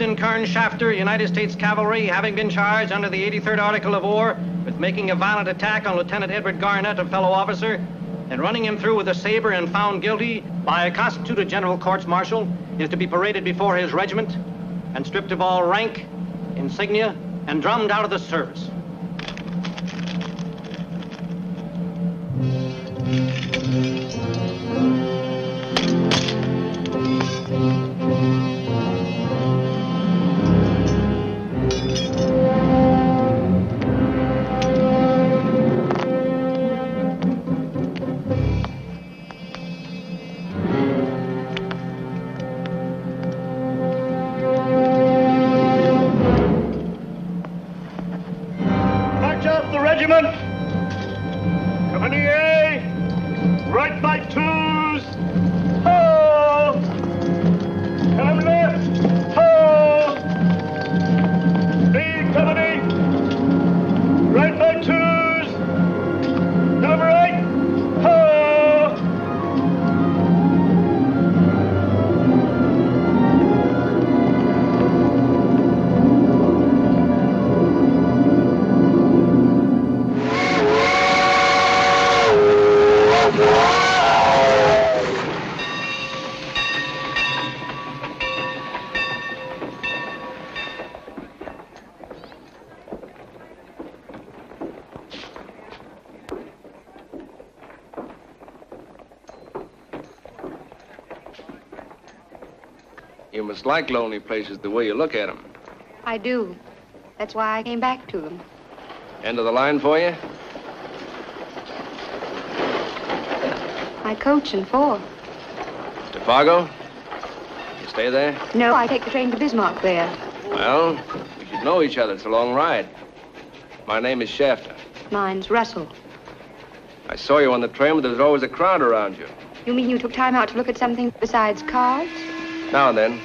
Captain Kern Shafter, United States Cavalry, having been charged under the 83rd Article of War with making a violent attack on Lieutenant Edward Garnett, a fellow officer, and running him through with a saber and found guilty by a constituted general courts-martial, is to be paraded before his regiment and stripped of all rank, insignia, and drummed out of the service. You must like lonely places the way you look at them. I do. That's why I came back to them. End of the line for you? I coach in 4. To Fargo? You stay there? No, I take the train to Bismarck there. Well, we should know each other. It's a long ride. My name is Shafter. Mine's Russell. I saw you on the train, but there's always a crowd around you. You mean you took time out to look at something besides cards? Now and then.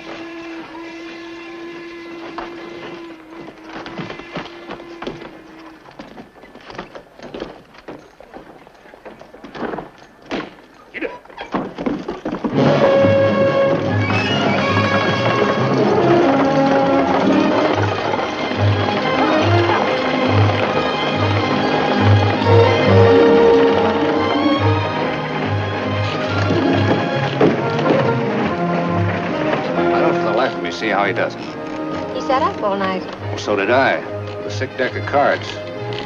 See how he does it. He sat up all night. Well, so did I. With a sick deck of cards.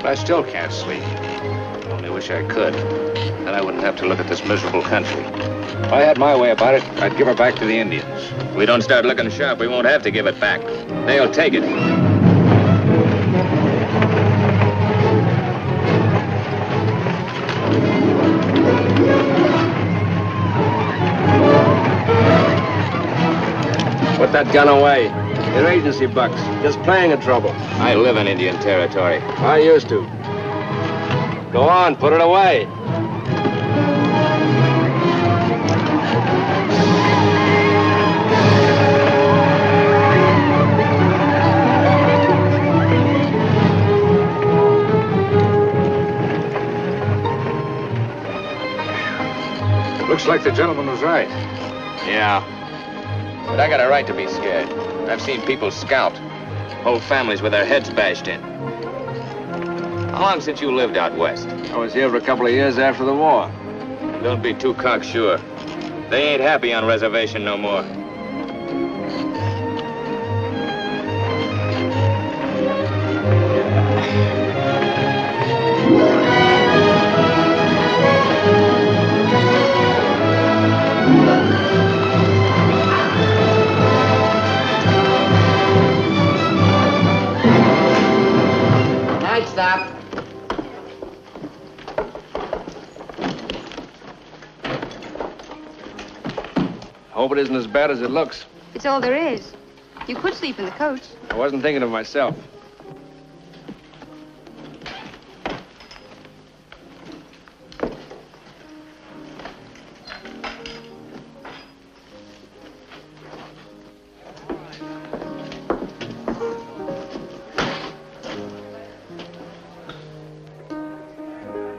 But I still can't sleep. I only wish I could. Then I wouldn't have to look at this miserable country. If I had my way about it, I'd give her back to the Indians. If we don't start looking sharp, we won't have to give it back. They'll take it. Put that gun away. They're agency bucks, just playing a trouble. I live in Indian territory. I used to. Go on, put it away. Looks like the gentleman was right. Yeah. But I got a right to be scared. I've seen people scalped. Whole families with their heads bashed in. How long since you lived out west? I was here for a couple of years after the war. Don't be too cocksure. They ain't happy on reservation no more. Stop. Hope it isn't as bad as it looks. It's all there is. You could sleep in the coach. I wasn't thinking of myself.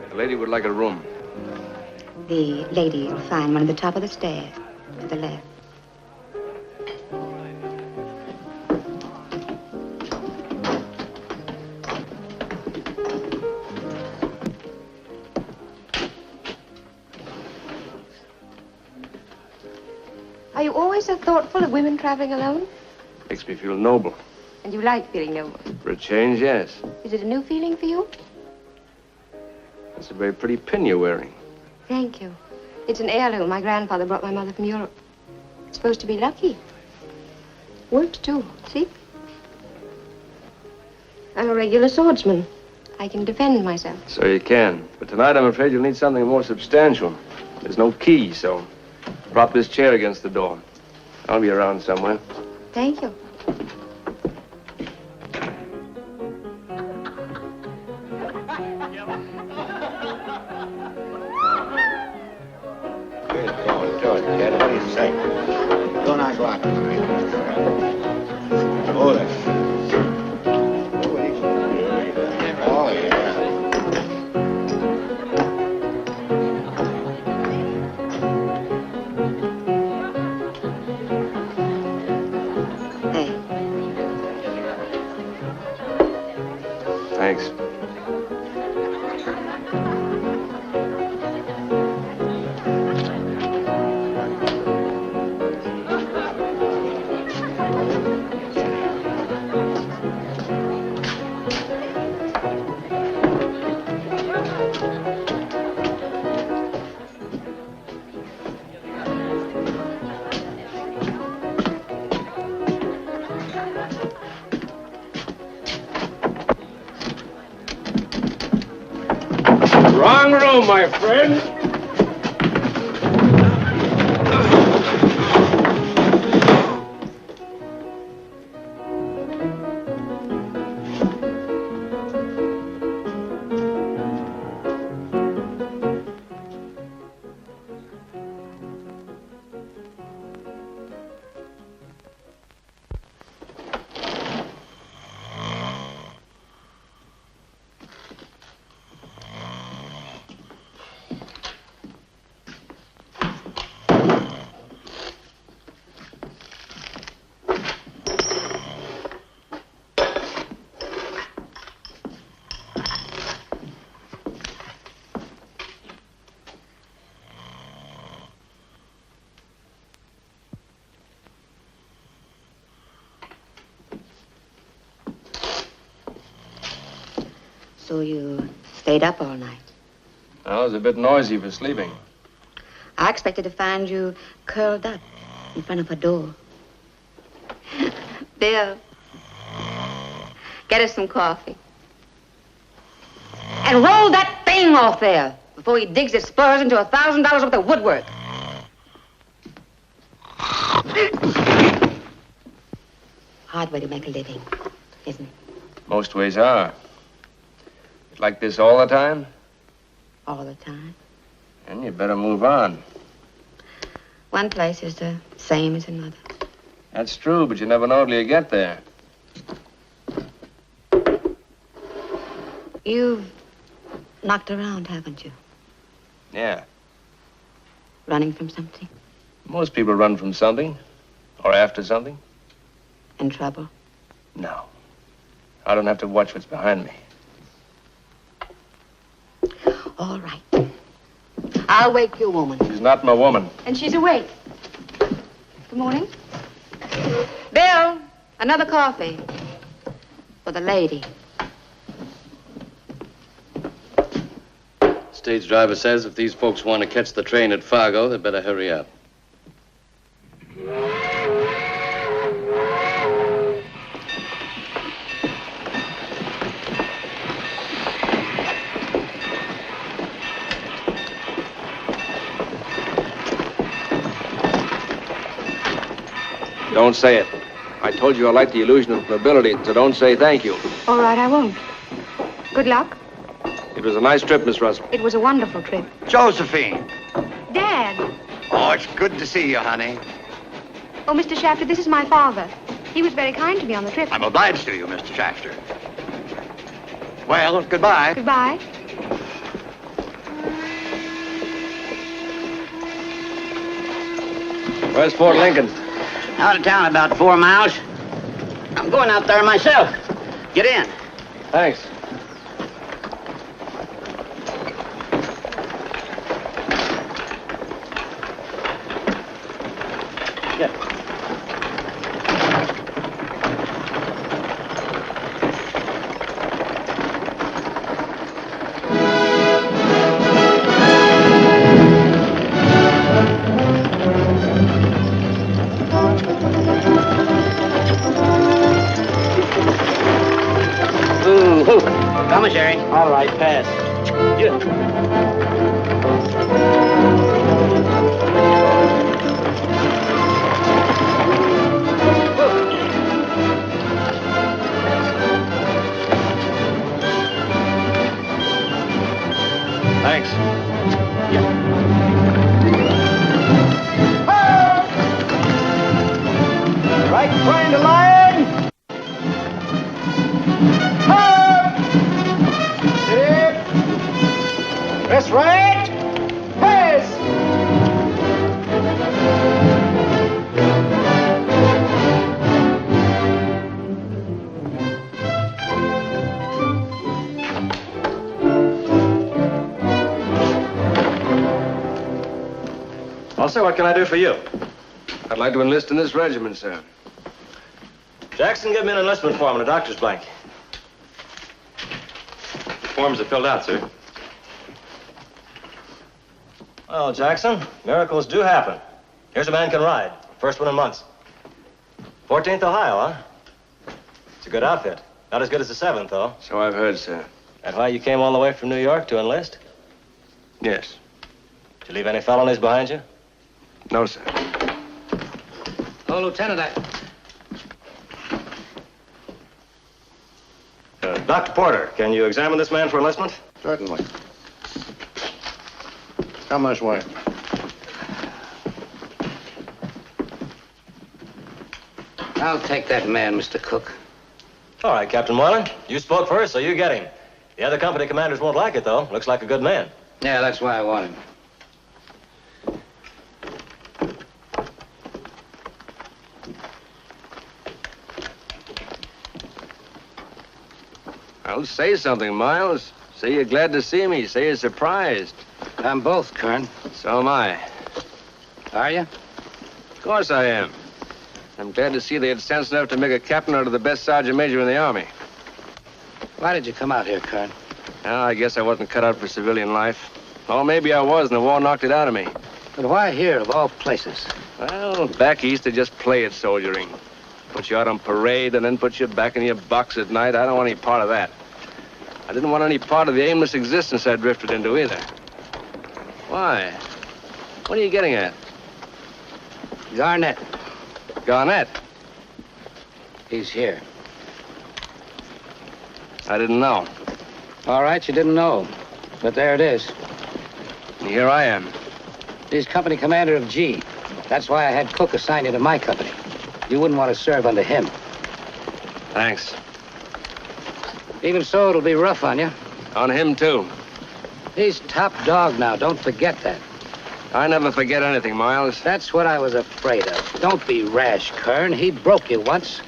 The lady would like a room. The lady will find one at the top of the stairs, to the left. always so thoughtful of women traveling alone? Makes me feel noble. And you like feeling noble? For a change, yes. Is it a new feeling for you? That's a very pretty pin you're wearing. Thank you. It's an heirloom my grandfather brought my mother from Europe. It's supposed to be lucky. Works, too. See? I'm a regular swordsman. I can defend myself. So you can. But tonight, I'm afraid you'll need something more substantial. There's no key, so prop this chair against the door. I'll be around somewhere. Thank you. George, Ted, what do you say? Don't I go out tonight? Oh, that's... Oh, yeah. Hey. Thanks. Wrong room, my friend. So you stayed up all night? I was a bit noisy for sleeping. I expected to find you curled up in front of her door. Bill, get us some coffee. And roll that thing off there before he digs his spurs into $1,000 worth of woodwork. Hard way to make a living, isn't it? Most ways are. Like this all the time? All the time. And you better move on. One place is the same as another. That's true, but you never know till you get there. You've knocked around, haven't you? Yeah. Running from something? Most people run from something. Or after something. In trouble? No. I don't have to watch what's behind me. All right. I'll wake your woman. She's not my woman. And she's awake. Good morning. Bill, another coffee. For the lady. Stage driver says if these folks want to catch the train at Fargo, they better hurry up. Don't say it. I told you I like the illusion of nobility, so don't say thank you. All right, I won't. Good luck. It was a nice trip, Miss Russell. It was a wonderful trip. Josephine. Dad. Oh, it's good to see you, honey. Oh, Mr. Shafter, this is my father. He was very kind to me on the trip. I'm obliged to you, Mr. Shafter. Well, goodbye. Goodbye. Where's Fort Lincoln? Out of town about 4 miles. I'm going out there myself. Get in. Thanks. Yeah. Commissary. All right, pass. Thanks. Right train to line. That's right. Pass. Well, sir, what can I do for you? I'd like to enlist in this regiment, sir. Jackson, give me an enlistment form and a doctor's blank. The forms are filled out, sir. Well, Jackson, miracles do happen. Here's a man can ride. First one in months. 14th Ohio, huh? It's a good outfit. Not as good as the 7th, though. So I've heard, sir. That why you came all the way from New York to enlist? Yes. Did you leave any felonies behind you? No, sir. Oh, Lieutenant, Dr. Porter, can you examine this man for enlistment? Certainly. Come this way. I'll take that man, Mr. Cook. All right, Captain Moylan. You spoke first, so you get him. The other company commanders won't like it, though. Looks like a good man. Yeah, that's why I want him. Well, say something, Myles. Say you're glad to see me. Say you're surprised. I'm both, Kern. So am I. Are you? Of course I am. I'm glad to see they had sense enough to make a captain out of the best sergeant major in the Army. Why did you come out here, Kern? Well, I guess I wasn't cut out for civilian life. Or maybe I was, and the war knocked it out of me. But why here, of all places? Well, back east, they just play at soldiering. Put you out on parade and then put you back in your box at night. I don't want any part of that. I didn't want any part of the aimless existence I drifted into either. Why? What are you getting at? Garnett. Garnett? He's here. I didn't know. All right, you didn't know. But there it is. And here I am. He's company commander of G. That's why I had Cook assign you to my company. You wouldn't want to serve under him. Thanks. Even so, it'll be rough on you. On him, too. He's top dog now. Don't forget that. I never forget anything, Myles. That's what I was afraid of. Don't be rash, Kern. He broke you once.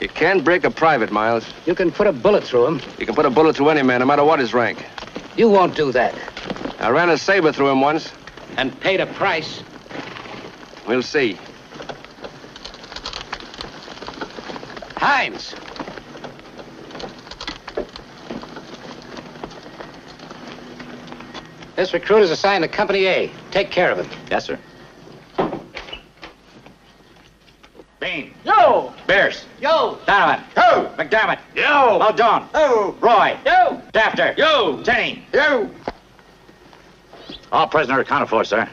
You can't break a private, Myles. You can put a bullet through him. You can put a bullet through any man, no matter what his rank. You won't do that. I ran a saber through him once. And paid a price. We'll see. Hines! This recruit is assigned to Company A. Take care of him. Yes, sir. Bean. Yo! Beers. Yo! Donavan. Yo! McDermott. Yo! Muldoon. Yo! Roy. Yo! Shafter. Yo! Tenney. Yo! All prisoner accounted for, sir.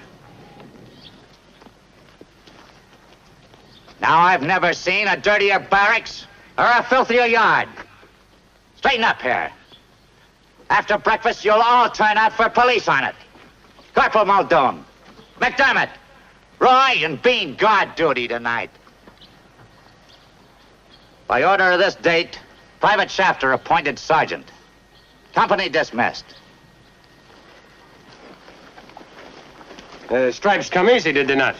Now, I've never seen a dirtier barracks or a filthier yard. Straighten up here. After breakfast, you'll all turn out for police on it. Corporal Muldoon, McDermott, Roy, and Bean guard duty tonight. By order of this date, Private Shafter appointed sergeant. Company dismissed. Stripes come easy, did they not?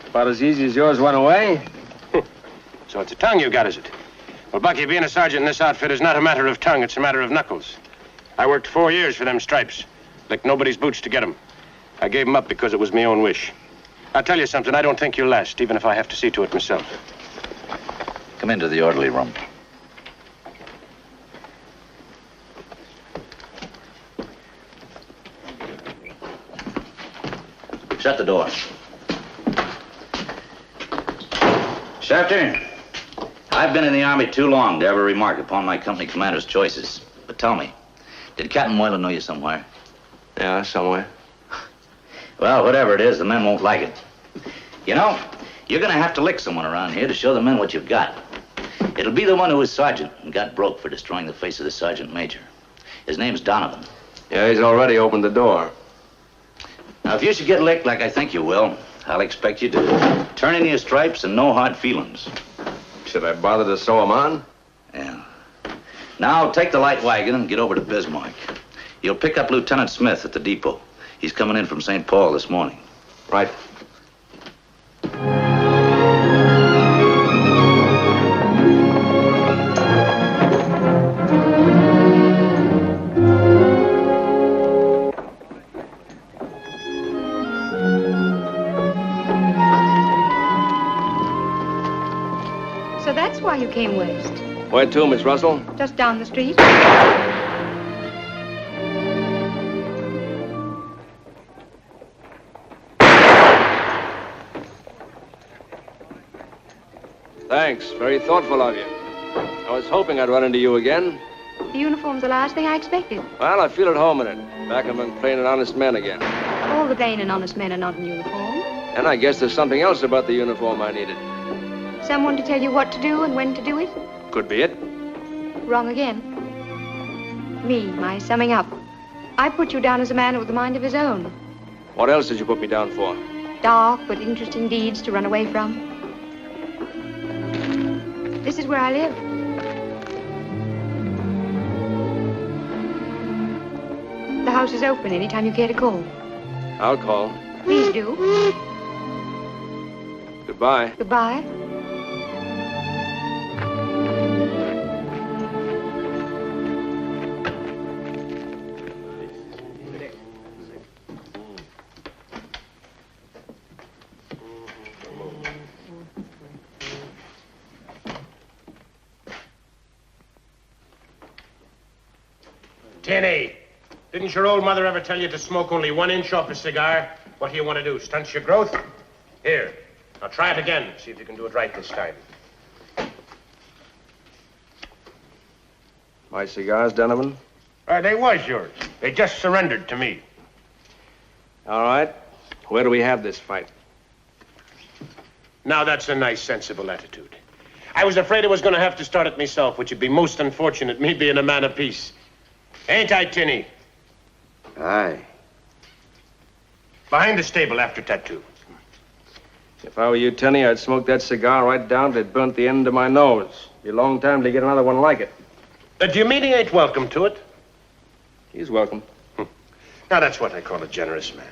About as easy as yours went away. So it's a tongue you got, is it? Well, Bucky, being a sergeant in this outfit is not a matter of tongue, it's a matter of knuckles. I worked 4 years for them stripes. Licked nobody's boots to get them. I gave them up because it was my own wish. I'll tell you something, I don't think you'll last, even if I have to see to it myself. Come into the orderly room. Shut the door. Shafter, I've been in the Army too long to ever remark upon my company commander's choices. But tell me, did Captain Moylan know you somewhere? Yeah, somewhere. Well, whatever it is, the men won't like it. You know, you're gonna have to lick someone around here to show the men what you've got. It'll be the one who was sergeant and got broke for destroying the face of the sergeant major. His name's Donavan. Yeah, he's already opened the door. Now, if you should get licked like I think you will, I'll expect you to turn in your stripes and no hard feelings. Should I bother to sew him on? Yeah. Now, take the light wagon and get over to Bismarck. You'll pick up Lieutenant Smith at the depot. He's coming in from St. Paul this morning. Right. So that's why you came west. Where to, Miss Russell? Just down the street. Thanks. Very thoughtful of you. I was hoping I'd run into you again. The uniform's the last thing I expected. Well, I feel at home in it. Back among plain and honest men again. All the plain and honest men are not in uniform. And I guess there's something else about the uniform I needed. Someone to tell you what to do and when to do it? Could be it. Wrong again. Me, my summing up. I put you down as a man with a mind of his own. What else did you put me down for? Dark but interesting deeds to run away from. This is where I live. The house is open anytime you care to call. I'll call. Please do. Goodbye. Goodbye. Tinny, didn't your old mother ever tell you to smoke only 1 inch off a cigar? What do you want to do, stunt your growth? Here, now try it again. See if you can do it right this time. My cigars, Donavan? They was yours. They just surrendered to me. All right. Where do we have this fight? Now, that's a nice, sensible attitude. I was afraid I was going to have to start it myself, which would be most unfortunate, me being a man of peace. Ain't I, Tinny? Aye. Behind the stable after tattoo. If I were you, Tenny, I'd smoke that cigar right down till it burnt the end of my nose. Be a long time to get another one like it. Do you mean he ain't welcome to it? He's welcome. Now, that's what I call a generous man.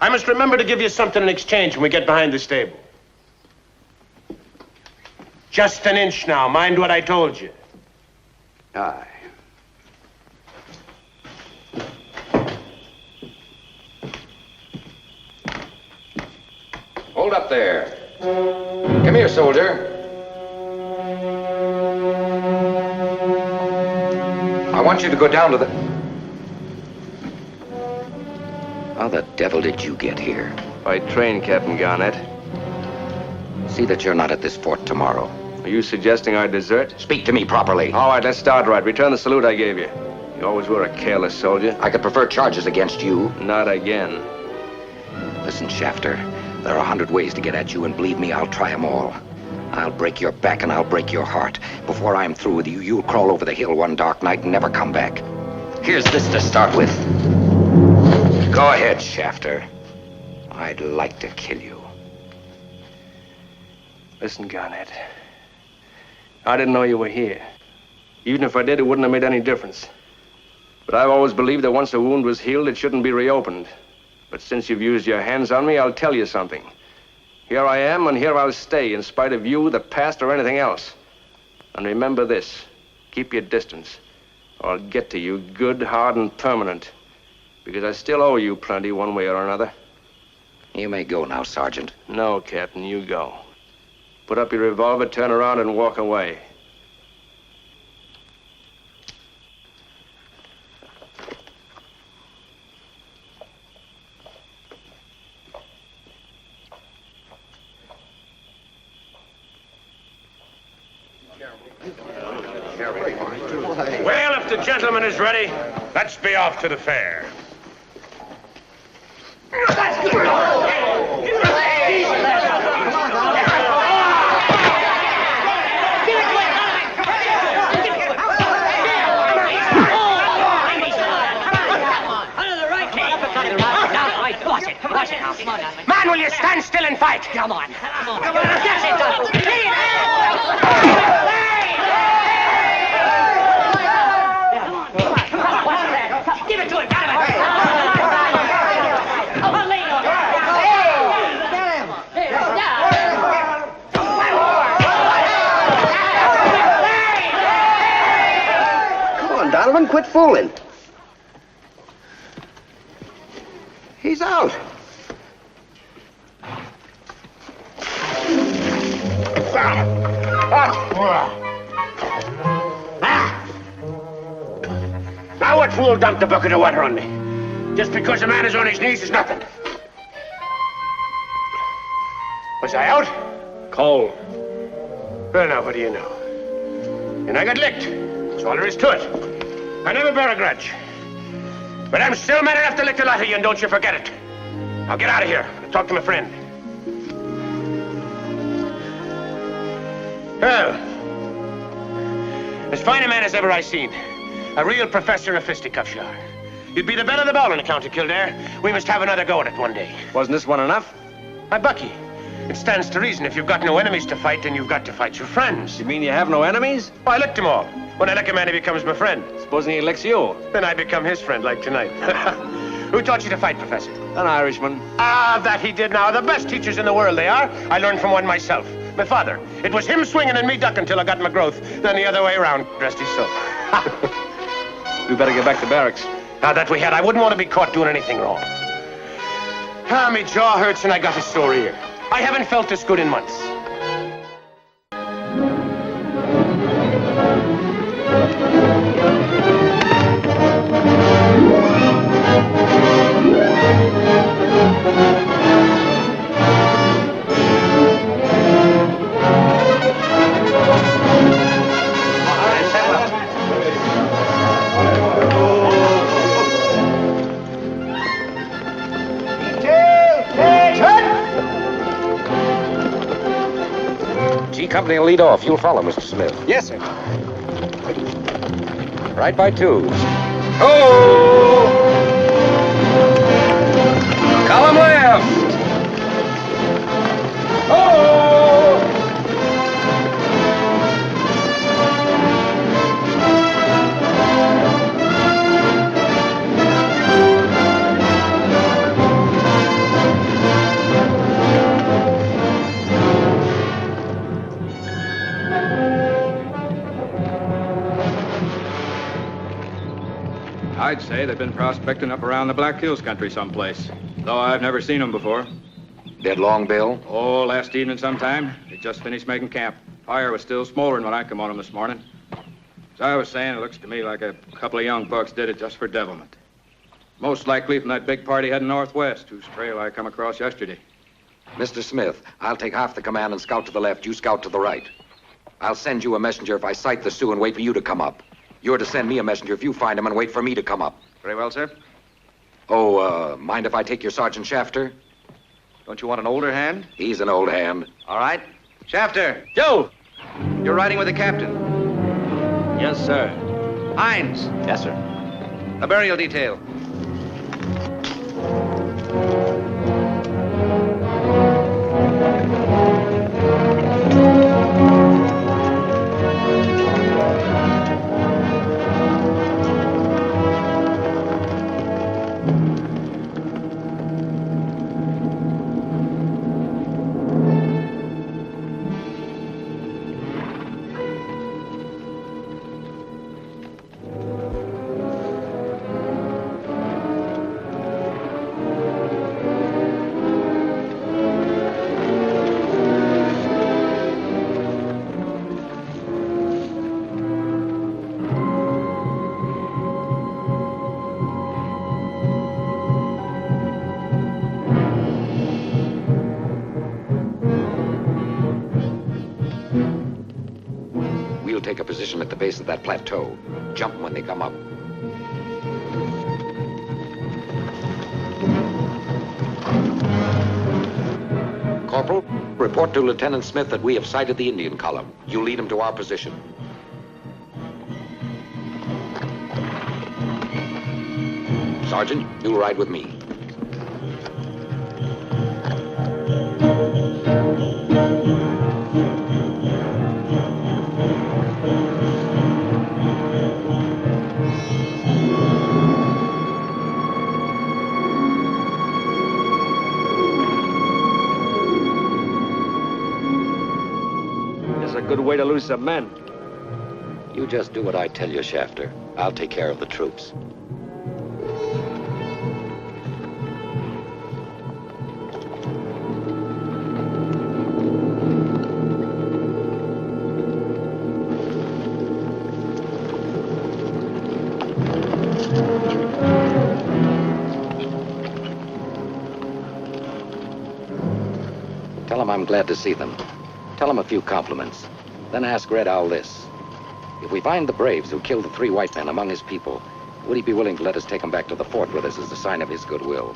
I must remember to give you something in exchange when we get behind the stable. Just 1 inch now. Mind what I told you. Aye. Hold up there. Come here, soldier. I want you to go down to the... How the devil did you get here? By train, Captain Garnett. See that you're not at this fort tomorrow. Are you suggesting I desert? Speak to me properly. All right, let's start right. Return the salute I gave you. You always were a careless soldier. I could prefer charges against you. Not again. Listen, Shafter, there are 100 ways to get at you, and believe me, I'll try them all. I'll break your back and I'll break your heart. Before I'm through with you, you'll crawl over the hill one dark night and never come back. Here's this to start with. Go ahead, Shafter. I'd like to kill you. Listen, Garnett. I didn't know you were here. Even if I did, it wouldn't have made any difference. But I've always believed that once a wound was healed, it shouldn't be reopened. But since you've used your hands on me, I'll tell you something. Here I am, and here I'll stay, in spite of you, the past, or anything else. And remember this. Keep your distance, or I'll get to you good, hard, and permanent. Because I still owe you plenty, one way or another. You may go now, Sergeant. No, Captain, you go. Put up your revolver, turn around, and walk away. Well, if the gentleman is ready, let's be off to the fair. Man, will you stand still and fight? Come on. That's it, Donavan. Give it to him, Donavan. Come on, Donavan, quit fooling. He's out. Now what fool dumped a bucket of water on me? Just because a man is on his knees is nothing. Was I out? Cold. Well, now, what do you know? And I got licked. That's all there is to it. I never bear a grudge. But I'm still man enough to lick the lot of you, and don't you forget it. Now get out of here. I'll talk to my friend. Well, as fine a man as ever I seen. A real professor of fisticuffs, you are. You'd be the belle of the ball in the County Kildare. We must have another go at it one day. Wasn't this one enough? My Bucky, it stands to reason if you've got no enemies to fight, then you've got to fight your friends. You mean you have no enemies? Oh, I licked them all. When I lick a man, he becomes my friend. Supposing he licks you? Then I become his friend, like tonight. Who taught you to fight, Professor? An Irishman. Ah, that he did now. The best teachers in the world they are. I learned from one myself. My father. It was him swinging and me ducking till I got my growth. Then the other way around. Rest his soul. We better get back to barracks. Now that we had, I wouldn't want to be caught doing anything wrong. Ah, me jaw hurts and I got a sore ear. I haven't felt this good in months. Company will lead off. You'll follow, Mr. Smith. Yes, sir. Right by twos. Oh! Column left! Oh! I'd say they've been prospecting up around the Black Hills country someplace, though I've never seen them before. Dead long, Bill? Oh, last evening sometime. They just finished making camp. Fire was still smoldering when I come on them this morning. As I was saying, it looks to me like a couple of young bucks did it just for devilment. Most likely from that big party heading northwest, whose trail I come across yesterday. Mr. Smith, I'll take half the command and scout to the left. You scout to the right. I'll send you a messenger if I sight the Sioux and wait for you to come up. You're to send me a messenger if you find him and wait for me to come up. Very well, sir. Oh, mind if I take your Sergeant Shafter? Don't you want an older hand? He's an old hand. All right. Shafter! Joe! You're riding with the captain. Yes, sir. Hines! Yes, sir. A burial detail. base of that plateau. Jump 'em when they come up. Corporal, report to Lieutenant Smith that we have sighted the Indian column. You lead him to our position. Sergeant, you'll ride with me. It's a good way to lose some men. You just do what I tell you, Shafter. I'll take care of the troops. Tell them I'm glad to see them. Tell them a few compliments. Then ask Red Owl this. If we find the braves who killed the 3 white men among his people, would he be willing to let us take them back to the fort with us as a sign of his goodwill?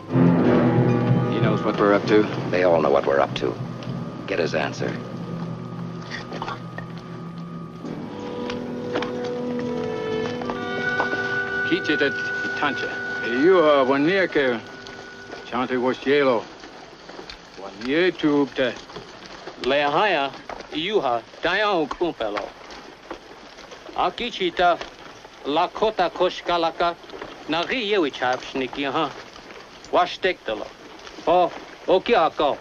He knows what we're up to. They all know what we're up to. Get his answer. Kichita Tancha. Yuha, Waniaka. Chante Washielo. Wanietubta. Leahaya, Yuha, Dayan Kumpelo. Akichita, Lakota Koshkalaka, Nari Yewichab Shnikiha. Washtekdala. Oh, Okiako.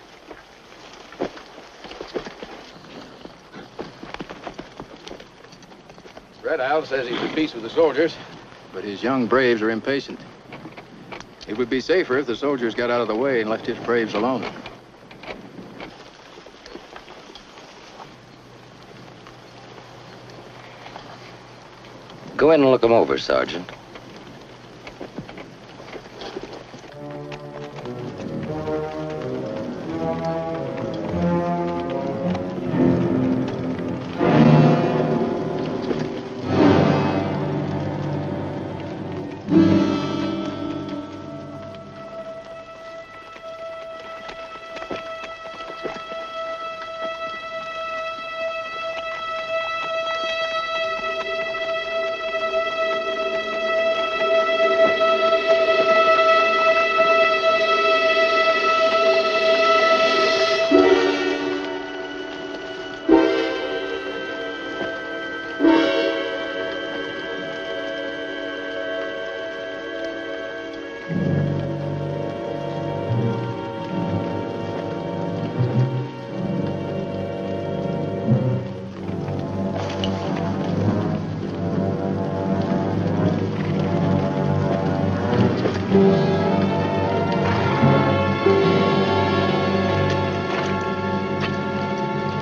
Red Owl says he's at peace with the soldiers, but his young braves are impatient. It would be safer if the soldiers got out of the way and left his braves alone. Go in and look them over, Sergeant.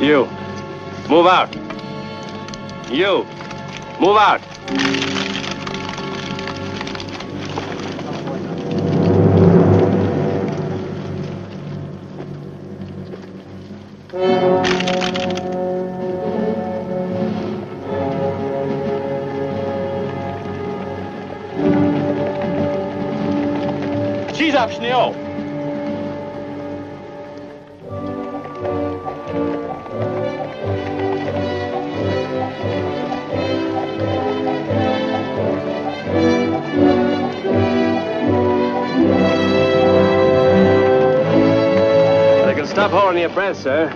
You, move out. You, move out. She's up, Schneo. Stop holding your breath, sir.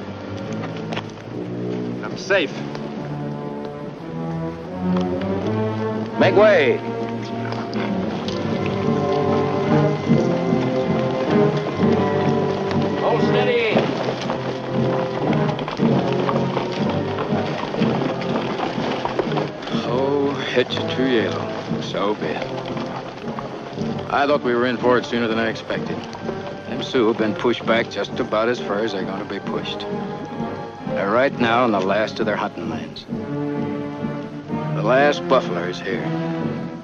I'm safe. Make way. Hold steady. Oh, hitch too yellow. So be it. I thought we were in for it sooner than I expected. Them Sioux have been pushed back just about as far as they're going to be pushed. They're right now on the last of their hunting lands. The last buffalo is here.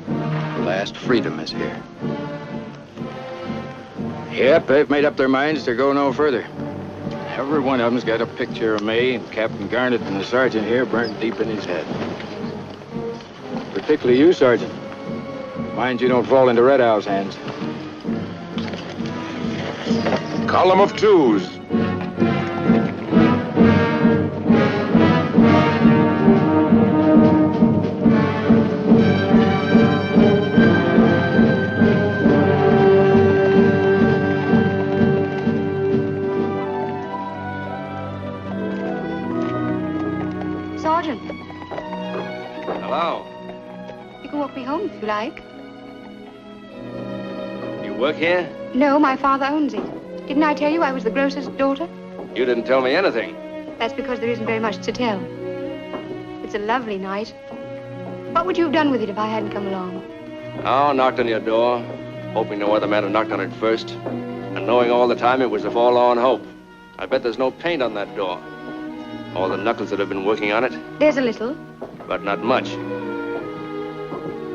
The last freedom is here. Yep, they've made up their minds to go no further. Every one of them's got a picture of me and Captain Garnett and the sergeant here burned deep in his head. Particularly you, Sergeant. Mind you don't fall into Red Owl's hands. Column of twos. Sergeant, Hello. you can walk me home if you like. You work here? No, my father owns it. Didn't I tell you I was the grocer's daughter? You didn't tell me anything. That's because there isn't very much to tell. It's a lovely night. What would you have done with it if I hadn't come along? Oh, knocked on your door, hoping no other man had knocked on it first, and knowing all the time it was a forlorn hope. I bet there's no paint on that door. All the knuckles that have been working on it, There's a little. but not much.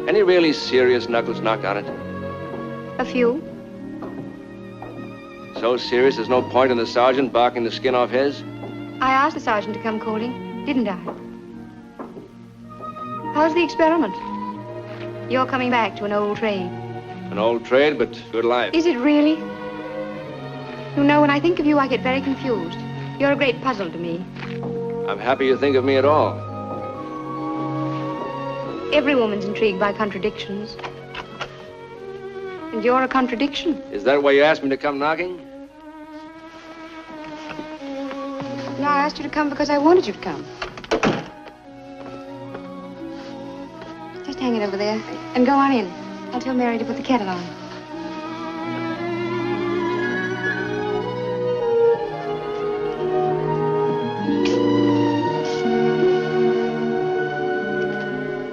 Any really serious knuckles knocked on it? A few. So serious there's no point in the sergeant barking the skin off his? I asked the sergeant to come calling, didn't I? How's the experiment? You're coming back to an old trade. An old trade, but good life. Is it really? You know, when I think of you, I get very confused. You're a great puzzle to me. I'm happy you think of me at all. Every woman's intrigued by contradictions. And you're a contradiction. Is that why you asked me to come knocking? No, I asked you to come because I wanted you to come. Just hang it over there and go on in. I'll tell Mary to put the kettle on.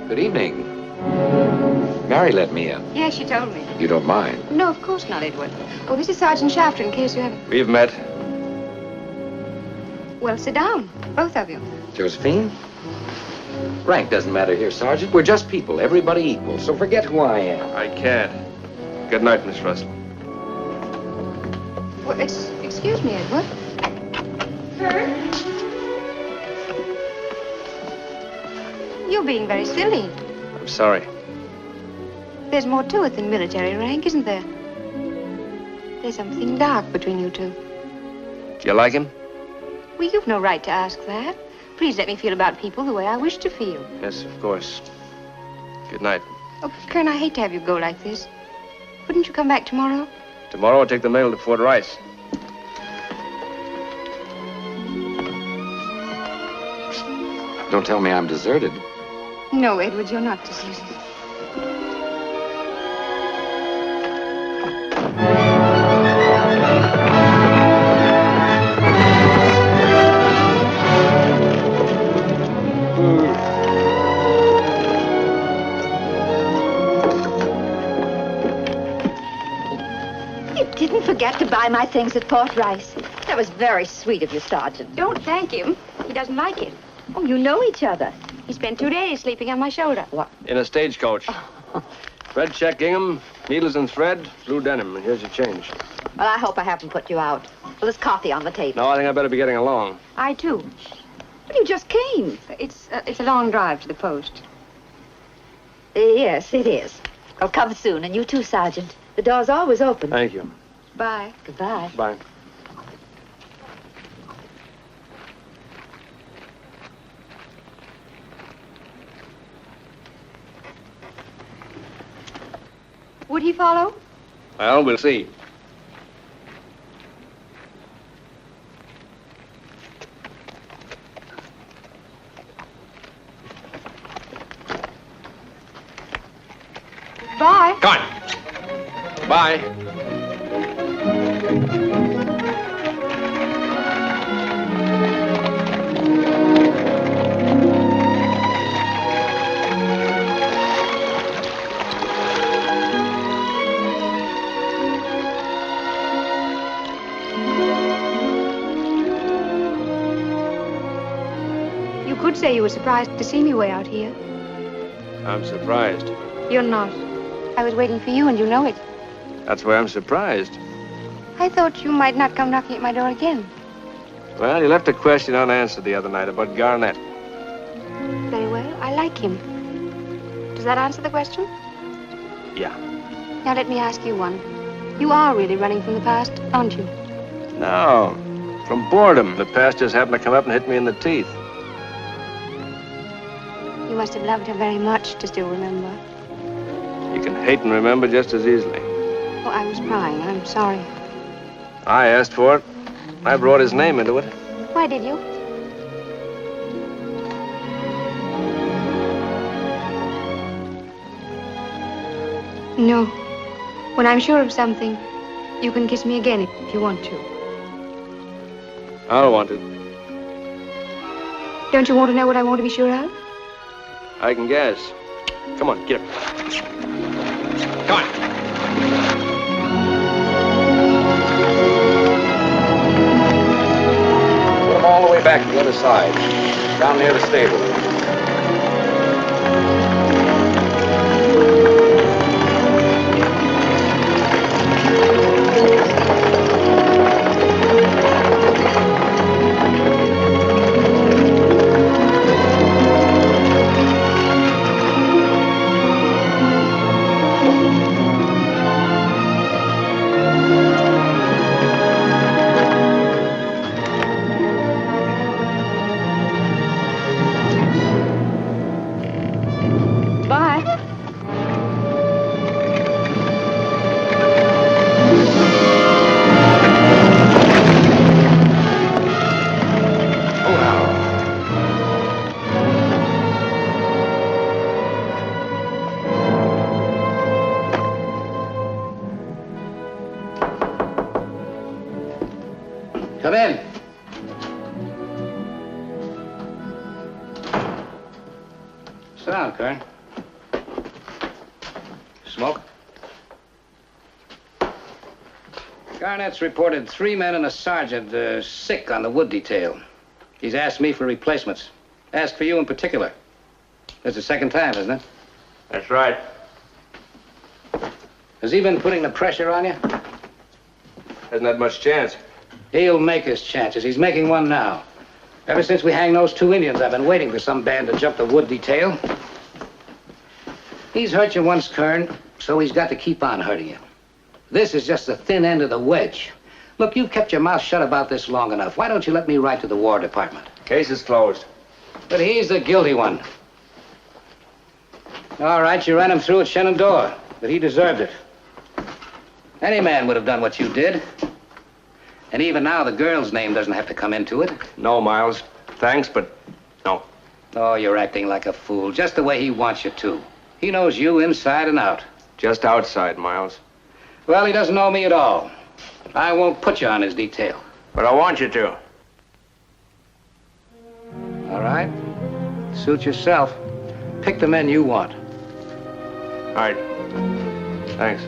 Good evening. Mary let me in. Yes, she told me. You don't mind? No, of course not, Edward. Oh, this is Sergeant Shafter, in case you haven't... We've met. Well, sit down, both of you. Josephine? Rank doesn't matter here, Sergeant. We're just people, everybody equal, so forget who I am. I can't. Good night, Miss Russell. Well, excuse me, Edward. Kern? You're being very silly. I'm sorry. There's more to it than military rank, isn't there? There's something dark between you two. Do you like him? Well, you've no right to ask that. Please let me feel about people the way I wish to feel. Yes, of course. Good night. Oh, Kern, I hate to have you go like this. Wouldn't you come back tomorrow? Tomorrow I'll take the mail to Fort Rice. Don't tell me I'm deserted. No, Edward, you're not deserted. You didn't forget to buy my things at Fort Rice. That was very sweet of you, Sergeant. Don't thank him. He doesn't like it. Oh, you know each other. He spent 2 days sleeping on my shoulder. What? In a stagecoach. Red check gingham, needles and thread, blue denim, and here's your change. Well, I hope I haven't put you out. Well, there's coffee on the table. No, I think I better be getting along. I, too. But you just came. It's a long drive to the post. Yes, it is. I'll come soon, and you too, Sergeant. The door's always open. Thank you. Bye. Goodbye. Bye. Would he follow? Well, we'll see. Bye. Come on. Bye. You could say you were surprised to see me way out here. I'm surprised. You're not. I was waiting for you, and you know it. That's why I'm surprised. I thought you might not come knocking at my door again. Well, you left a question unanswered the other night about Garnett. Very well. I like him. To Does that answer the question? Yeah. Now let me ask you one. You are really running from the past, aren't you? No. From boredom. The past just happened to come up and hit me in the teeth. You must have loved her very much to still remember. You can hate and remember just as easily. Oh, I was prying. I'm sorry. I asked for it. I brought his name into it. Why did you? No. When I'm sure of something, you can kiss me again if you want to. I don't want to. Don't you want to know what I want to be sure of? I can guess. Come on, get up. Come on. Put them all the way back to the other side, down near the stable. Come in. Sit down, Kern. Smoke? Garnett's reported 3 men and a sergeant sick on the wood detail. He's asked me for replacements. Asked for you in particular. That's the second time, isn't it? That's right. Has he been putting the pressure on you? Hasn't had much chance. He'll make his chances. He's making one now. Ever since we hanged those 2 Indians, I've been waiting for some band to jump the wood detail. He's hurt you once, Kern, so he's got to keep on hurting you. This is just the thin end of the wedge. Look, you've kept your mouth shut about this long enough. Why don't you let me write to the War Department? Case is closed. But he's the guilty one. All right, you ran him through at Shenandoah, but he deserved it. Any man would have done what you did. And even now, the girl's name doesn't have to come into it. No, Myles. Thanks, but no. Oh, you're acting like a fool, just the way he wants you to. He knows you inside and out. Just outside, Myles. Well, he doesn't know me at all. I won't put you on his detail. But I want you to. All right. Suit yourself. Pick the men you want. All right. Thanks.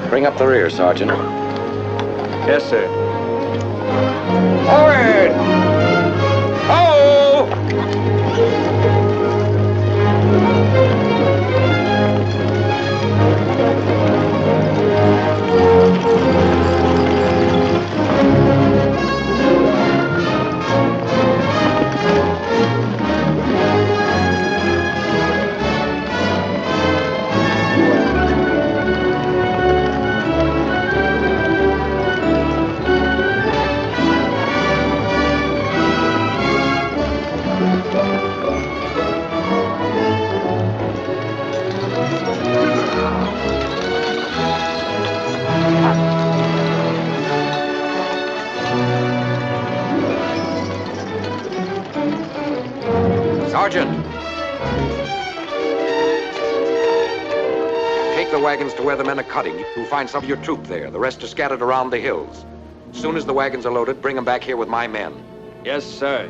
Bring up the rear, Sergeant. Yes, sir. Forward! Oh! Sergeant! Take the wagons to where the men are cutting. You'll find some of your troop there. The rest are scattered around the hills. As soon as the wagons are loaded, bring them back here with my men. Yes, sir.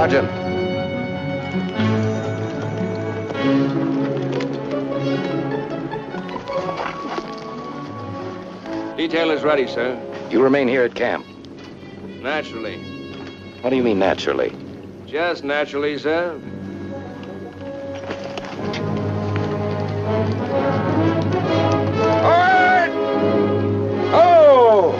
Sergeant. Detail is ready, sir. You remain here at camp. Naturally. What do you mean, naturally? Just naturally, sir. Forward! Oh!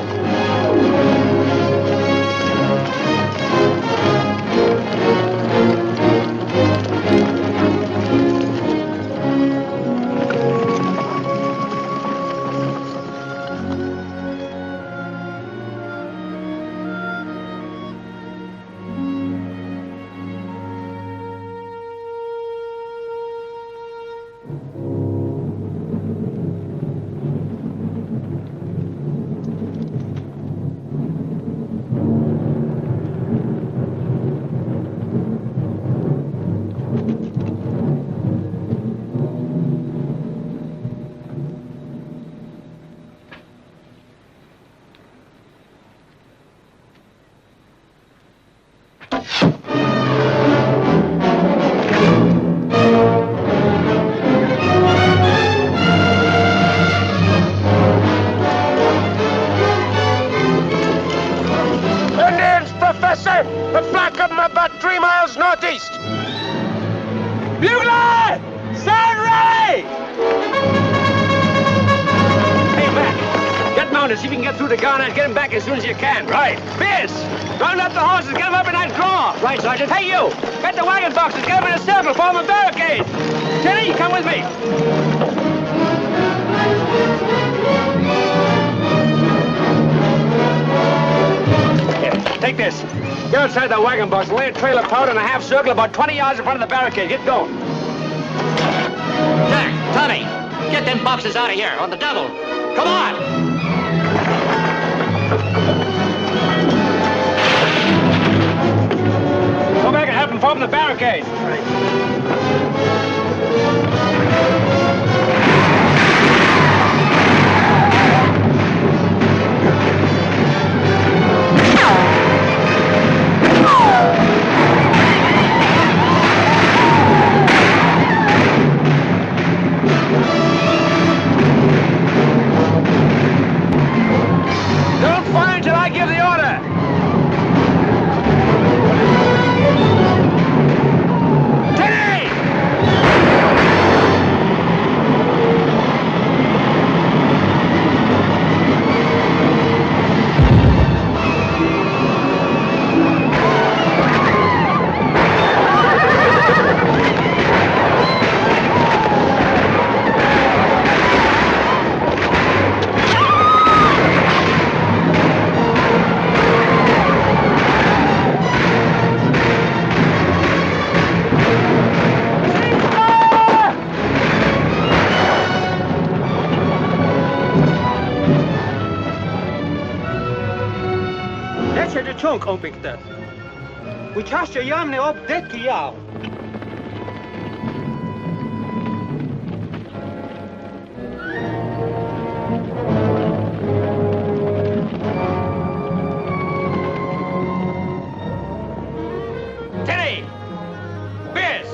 Bugler! Stand ready! Hey, Mac, get mounted. See if you can get through to Garnett. Get him back as soon as you can. Right. Pierce, round up the horses. Get them up in that draw. Right, Sergeant. Hey, you, get the wagon boxes. Get them in a circle. Form a barricade. Teddy, come with me. Here, take this. Get outside the wagon box and lay a trail of powder in a half circle about 20 yards in front of the barricade. Get going. Jack, Tommy, get them boxes out of here on the double. Come on! Go back and help them form the barricade. Don't fire until I give the order. Chunk ombikte. We trust your yamne op dit kiao. Teddy! Pierce!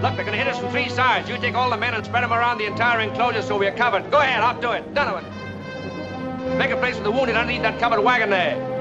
Look, they're gonna hit us from three sides. You take all the men and spread them around the entire enclosure so we're covered. Go ahead, I'll do it. Donavan. Make a place for the wounded underneath that covered wagon there.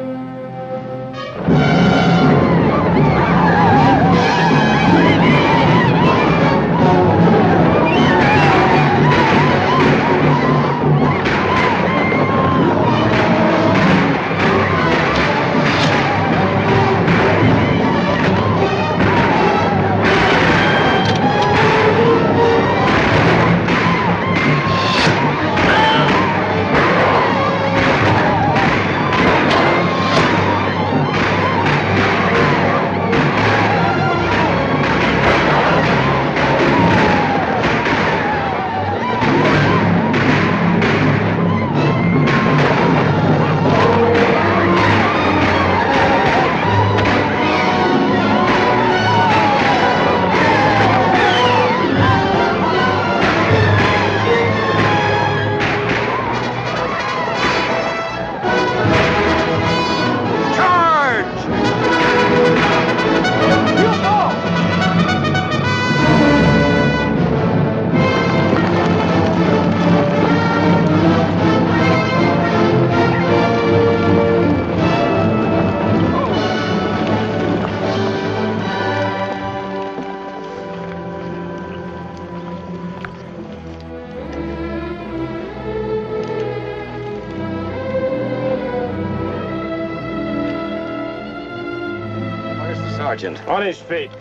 Sergeant. On his feet.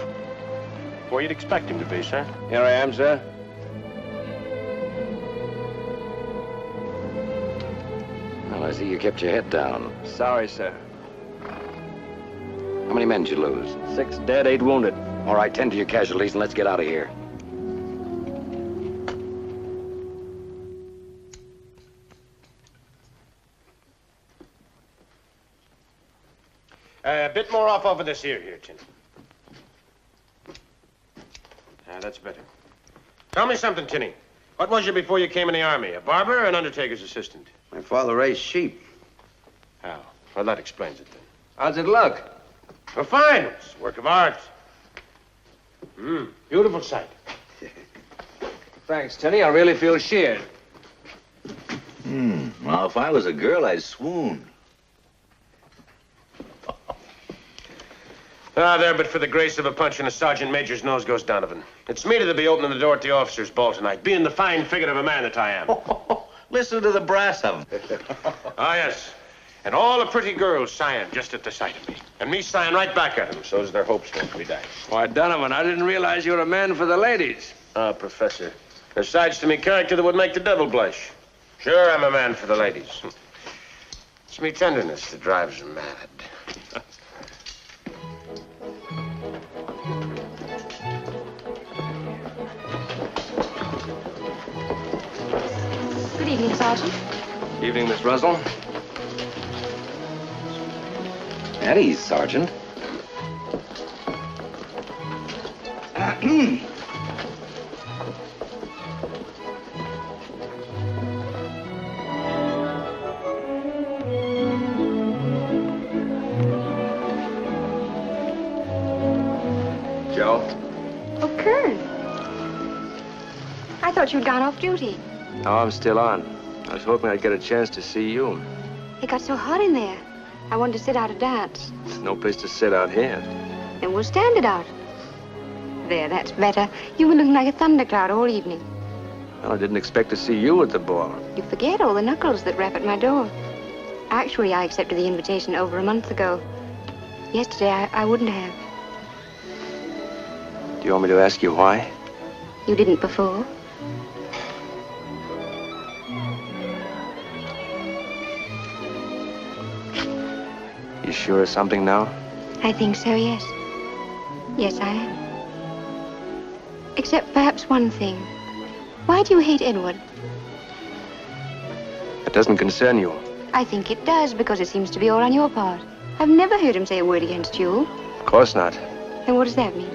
Where you'd expect him to be, sir. Here I am, sir. Well, I see you kept your head down. Sorry, sir. How many men did you lose? 6 dead, 8 wounded. All right, tend to your casualties and let's get out of here. A bit more off over this ear here, Tin. That's better. Tell me something, Tinny. What was you before you came in the army? A barber or an undertaker's assistant? My father raised sheep. How? Well, that explains it then. How's it look? Well, fine. It's a work of art. Beautiful sight. Thanks, Tinny. I really feel sheared. Well, if I was a girl, I'd swoon. There, but for the grace of a punch in a sergeant major's nose goes Donavan. It's me to be opening the door at the officer's ball tonight, being the fine figure of a man that I am. Listen to the brass of them. Ah, yes. And all the pretty girls sighing just at the sight of me. And me sighing right back at them, so's their hopes won't be dashed. Why, Donavan, I didn't realize you were a man for the ladies. Ah, Professor. There's sides to me character that would make the devil blush. Sure, I'm a man for the ladies. It's me tenderness that drives them mad. Good evening, Sergeant. Evening, Miss Russell. At ease, Sergeant. Joe? Oh, Kern. I thought you'd gone off duty. No, I'm still on. I was hoping I'd get a chance to see you. It got so hot in there. I wanted to sit out a dance. There's no place to sit out here. Then we'll stand it out. There, that's better. You were looking like a thundercloud all evening. Well, I didn't expect to see you at the ball. You forget all the knuckles that rap at my door. Actually, I accepted the invitation over a month ago. Yesterday, I wouldn't have. Do you want me to ask you why? You didn't before. You sure of something now? I think so, yes. Yes, I am. Except perhaps one thing. Why do you hate Edward? It doesn't concern you. I think it does, because it seems to be all on your part. I've never heard him say a word against you. Of course not. Then what does that mean?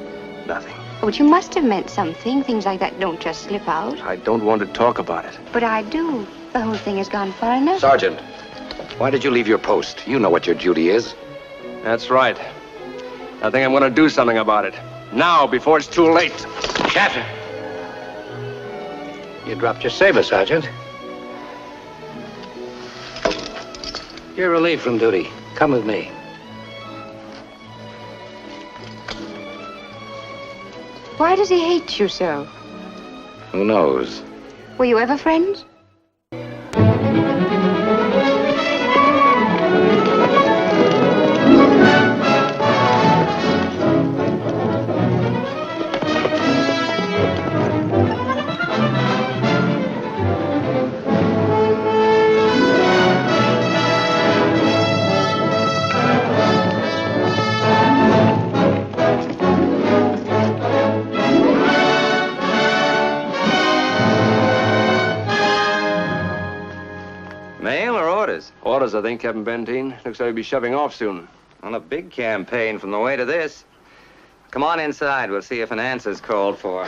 Nothing. Oh, but you must have meant something. Things like that don't just slip out. I don't want to talk about it. But I do. The whole thing has gone far enough. Sergeant, why did you leave your post? You know what your duty is. That's right. I think I'm going to do something about it. Now, before it's too late. Shafter. You dropped your saber, Sergeant. You're relieved from duty. Come with me. Why does he hate you so? Who knows? Were you ever friends? Orders, I think, Captain Benteen. Looks like we'll be shoving off soon. On a big campaign from the way to this. Come on inside. We'll see if an answer's called for.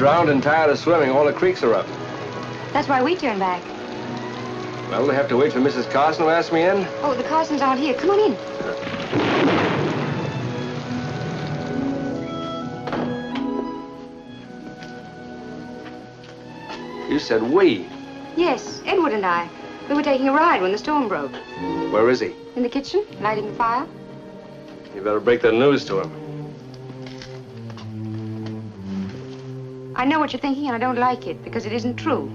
drowned and tired of swimming. All the creeks are up. That's why we turned back. Well, we have to wait for Mrs. Carson to ask me in. Oh, the Carsons aren't here. Come on in. You said we. Yes, Edward and I. We were taking a ride when the storm broke. Where is he? In the kitchen, lighting the fire. You better break the news to him. I know what you're thinking, and I don't like it, because it isn't true.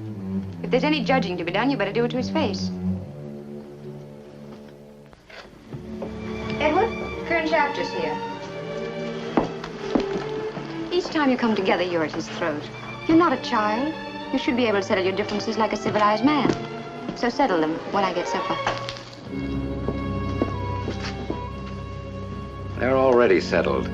If there's any judging to be done, you better do it to his face. Edward, Kern Shafter's here. Each time you come together, you're at his throat. You're not a child. You should be able to settle your differences like a civilized man. So settle them when I get supper. They're already settled.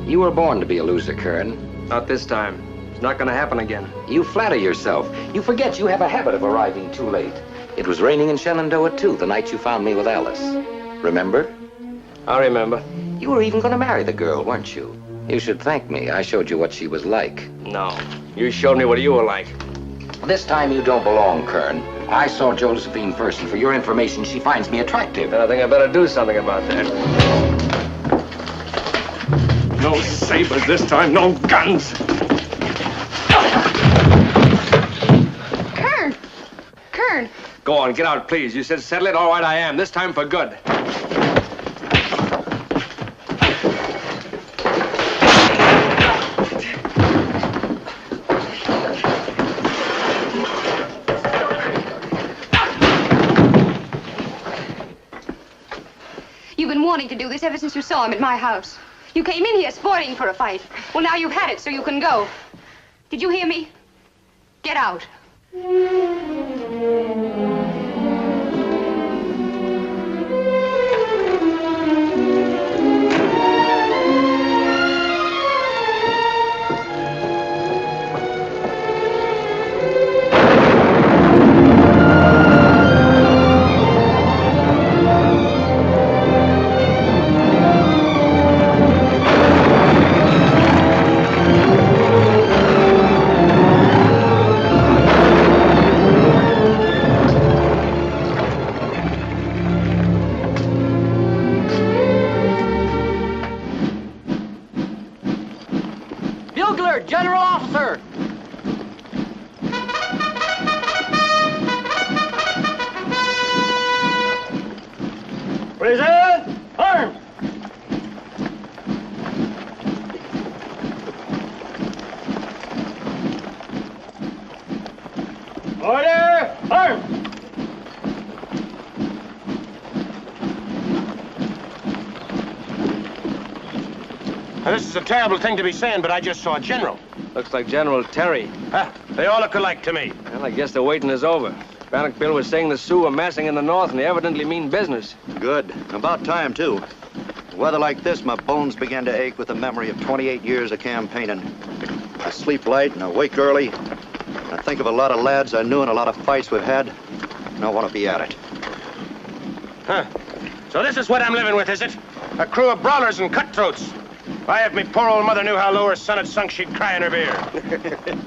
You were born to be a loser, Kern. Not this time. It's not going to happen again. You flatter yourself. You forget you have a habit of arriving too late. It was raining in Shenandoah, too, the night you found me with Alice. Remember? I remember. You were even going to marry the girl, weren't you? You should thank me. I showed you what she was like. No. You showed me what you were like. This time you don't belong, Kern. I saw Josephine first, and for your information, she finds me attractive. Then I think I better do something about that. No sabers this time, no guns. Kern! Go on, get out, please. You said settle it. All right, I am. This time for good. You've been wanting to do this ever since you saw him at my house. You came in here sporting for a fight. Well, now you've had it, so you can go. Did you hear me? Get out. General officer! Present! Armed! Order! Armed! Now, this is a terrible thing to be saying, but I just saw a general. Looks like General Terry. They all look alike to me. Well, I guess the waiting is over. Bannock Bill was saying the Sioux are massing in the north, and they evidently mean business. Good. About time, too. Weather like this, my bones began to ache with the memory of 28 years of campaigning. I sleep light and I wake early. I think of a lot of lads I knew and a lot of fights we've had, and I want to be at it. So this is what I'm living with, is it? A crew of brawlers and cutthroats. If I have me poor old mother knew how low her son had sunk, she'd cry in her beer.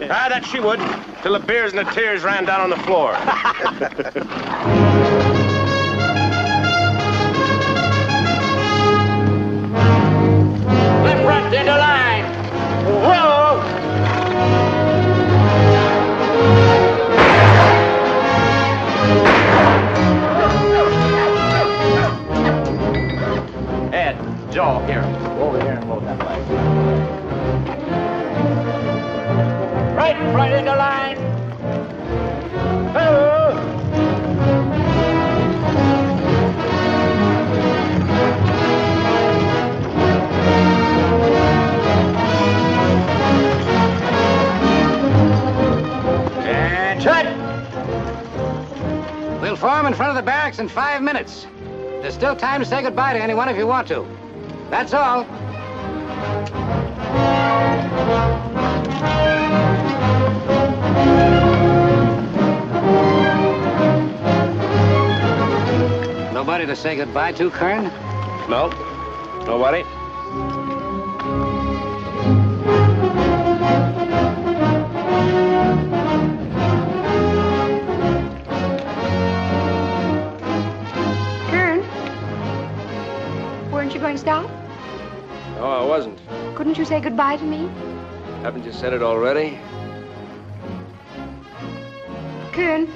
That she would, till the beers and the tears ran down on the floor. Left front into line! Whoa! Ed, Joe, here. Go over here and load that flag. Right in front into line! Hello! And shut! We'll form in front of the barracks in 5 minutes. There's still time to say goodbye to anyone if you want to. That's all. Nobody to say goodbye to, Kern? No. Nobody? say goodbye to me? Haven't you said it already? Kern,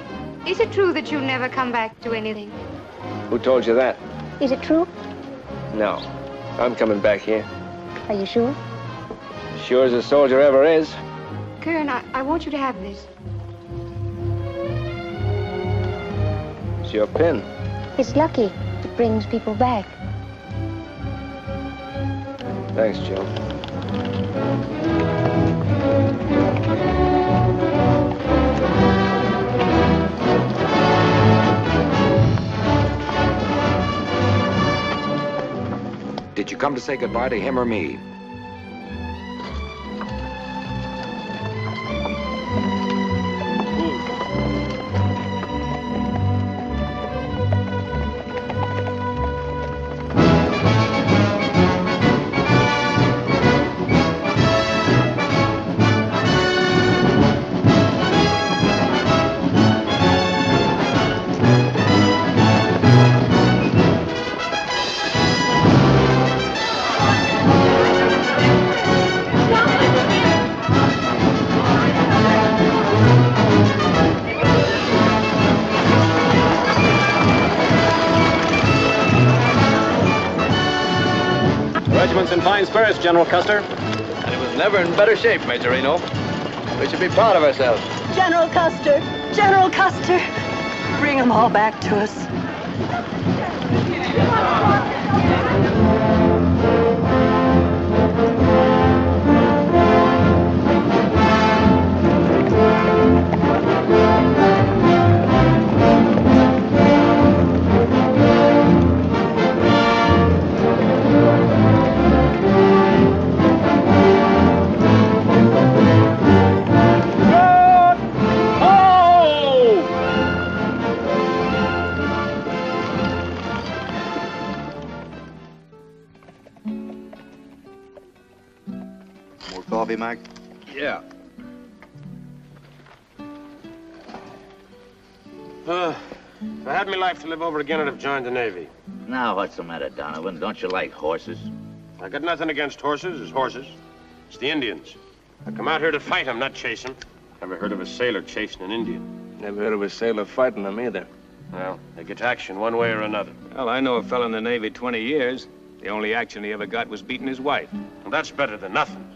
is it true that you'll never come back to anything? Who told you that? Is it true? No. I'm coming back here. Are you sure? Sure as a soldier ever is. Kern, I want you to have this. It's your pin. It's lucky. It brings people back. Thanks, Joe. Did you come to say goodbye to him or me? In fine spirits, General Custer. And it was never in better shape, Majorino. We should be proud of ourselves. General Custer! General Custer! Bring them all back to us. Coffee, Mac? Yeah. If I had my life to live over again, I'd have joined the Navy. Now, what's the matter, Donavan? Don't you like horses? I got nothing against horses. It's horses. It's the Indians. I come out here to fight them, not chase them. Never heard of a sailor chasing an Indian. Never heard of a sailor fighting them either. Well, they get action one way or another. Well, I know a fellow in the Navy 20 years. The only action he ever got was beating his wife. Well, that's better than nothing.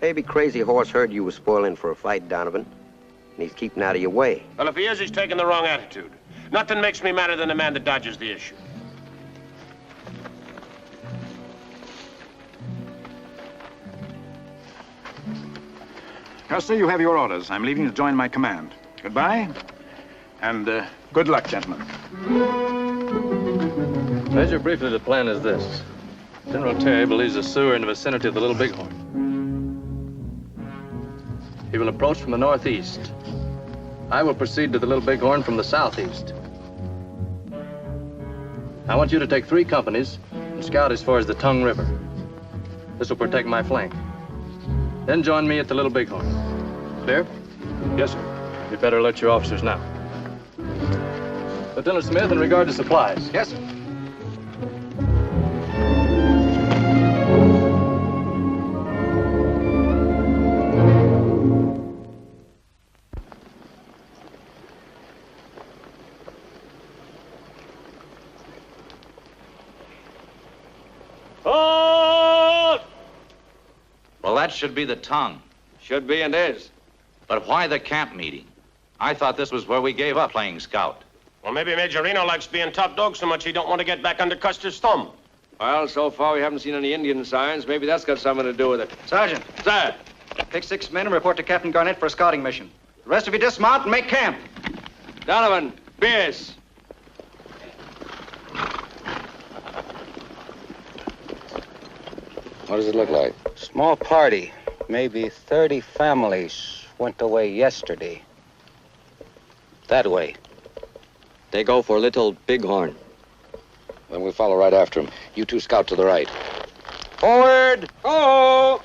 Maybe Crazy Horse heard you were spoiling for a fight, Donavan, and he's keeping out of your way. Well, if he is, he's taking the wrong attitude. Nothing makes me madder than a man that dodges the issue. Custer, you have your orders. I'm leaving to join my command. Goodbye, and good luck, gentlemen. Major, briefly, the plan is this. General Terry believes a sewer in the vicinity of the Little Bighorn. He will approach from the northeast. I will proceed to the Little Bighorn from the southeast. I want you to take 3 companies and scout as far as the Tongue River. This will protect my flank. Then join me at the Little Bighorn. Clear? Yes, sir. You'd better alert your officers now. Lieutenant Smith, in regard to supplies. Yes, sir. Well, that should be the Tongue. Should be and is. But why the camp meeting? I thought this was where we gave up playing scout. Well, maybe Majorino likes being top dog so much he don't want to get back under Custer's thumb. Well, so far we haven't seen any Indian signs. Maybe that's got something to do with it. Sergeant. Sir. Take 6 men and report to Captain Garnett for a scouting mission. The rest of you dismount and make camp. Donavan, Pierce. What does it look like? Small party. Maybe 30 families went away yesterday. That way. They go for Little Bighorn. Then we'll follow right after him. You 2 scout to the right. Forward! Oh!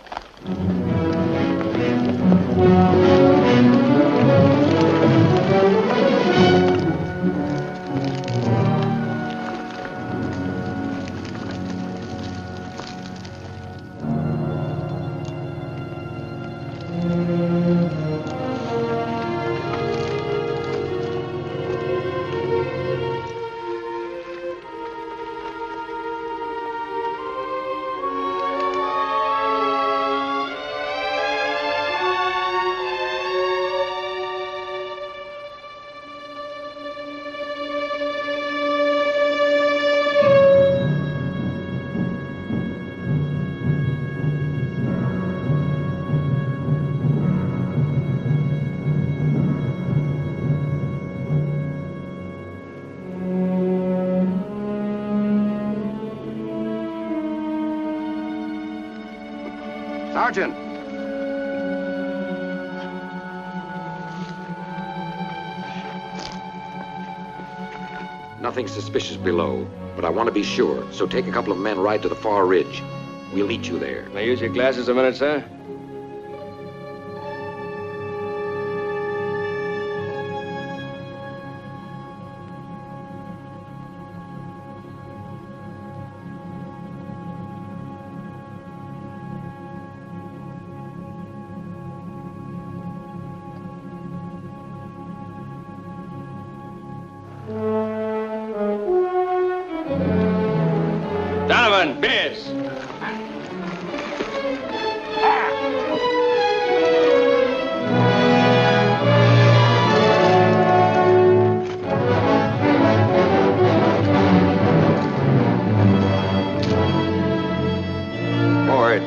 Sergeant! Nothing suspicious below, but I want to be sure, so take a couple of men ride to the far ridge. We'll meet you there. Can I use your glasses a minute, sir? Donavan, Biz! Forward.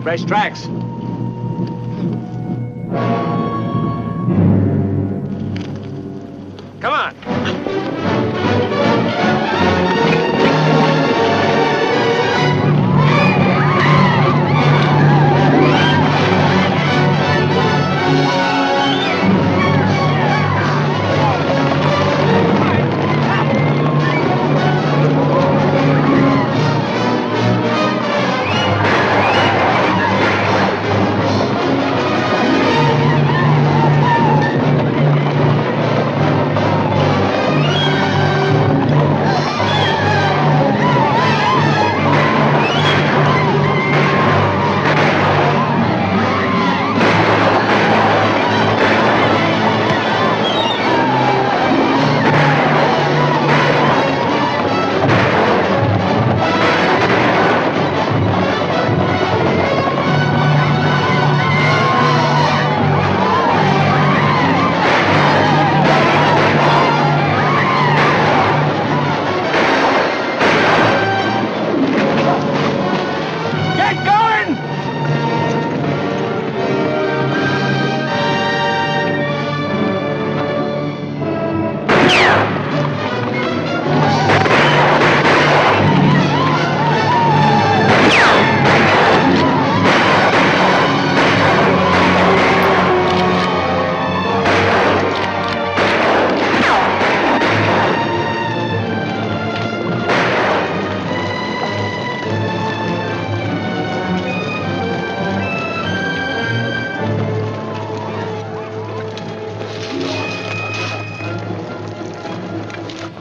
Fresh tracks. Come on.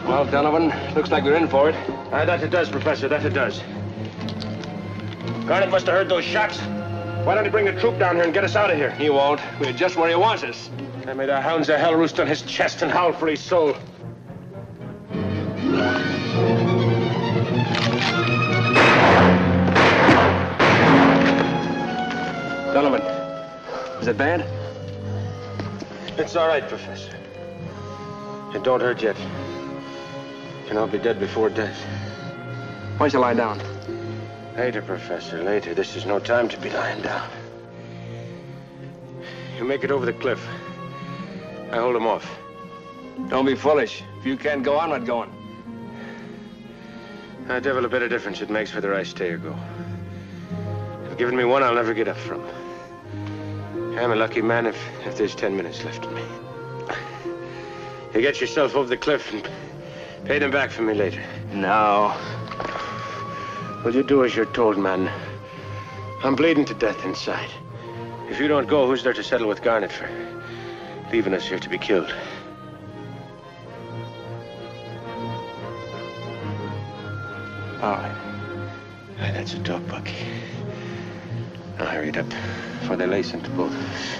Well, Donavan, looks like we're in for it. That it does, Professor, that it does. Garnett must have heard those shots. Why don't he bring the troop down here and get us out of here? He won't. We're just where he wants us. I made the hounds of hell roost on his chest and howl for his soul. Donavan, is it bad? It's all right, Professor. It don't hurt yet. And I'll be dead before death. Why don't you lie down? Later, Professor, later. This is no time to be lying down. You make it over the cliff. I hold him off. Don't be foolish. If you can't go, I'm not going. A devil a bit of difference it makes whether I stay or go. You've given me one I'll never get up from. I'm a lucky man if there's 10 minutes left in me. You get yourself over the cliff and pay them back for me later. No. Will you do as you're told, man? I'm bleeding to death inside. If If you don't go, who's there to settle with Garnett for leaving us here to be killed? All right. Aye, that's a dog, Bucky. Now hurry it up before they lace into both of us.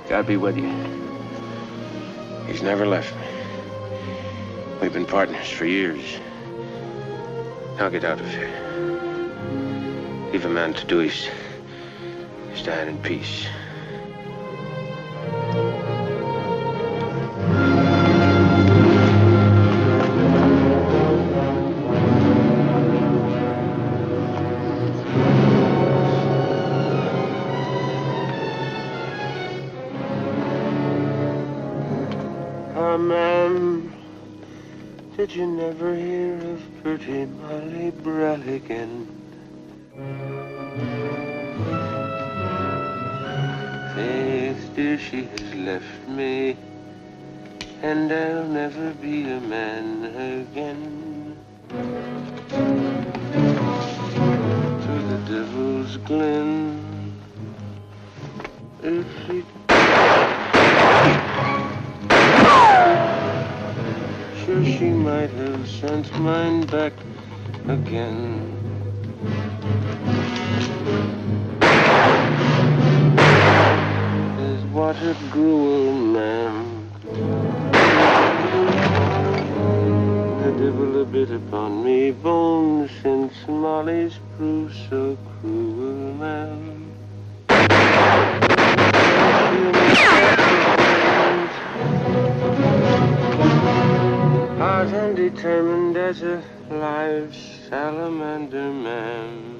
God be with you. He's never left me. We've been partners for years. Now get out of here. Leave a man to do his dying in peace. Ma'am, did you never hear of pretty Molly Bralligan? Faith, dear, she has left me, and I'll never be a man again. To the Devil's Glen, if she... Sure, she might have sent mine back again. Is what a gruel, ma'am. The devil a bit upon me bones since Molly's proved so cruel, ma'am. Hard and determined as a live salamander, man.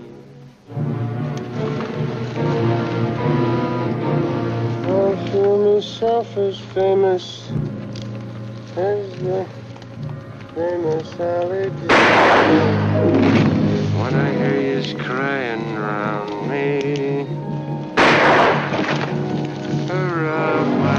I feel myself as famous as the famous Alexander. When I hear yous crying round me, hurrah, my...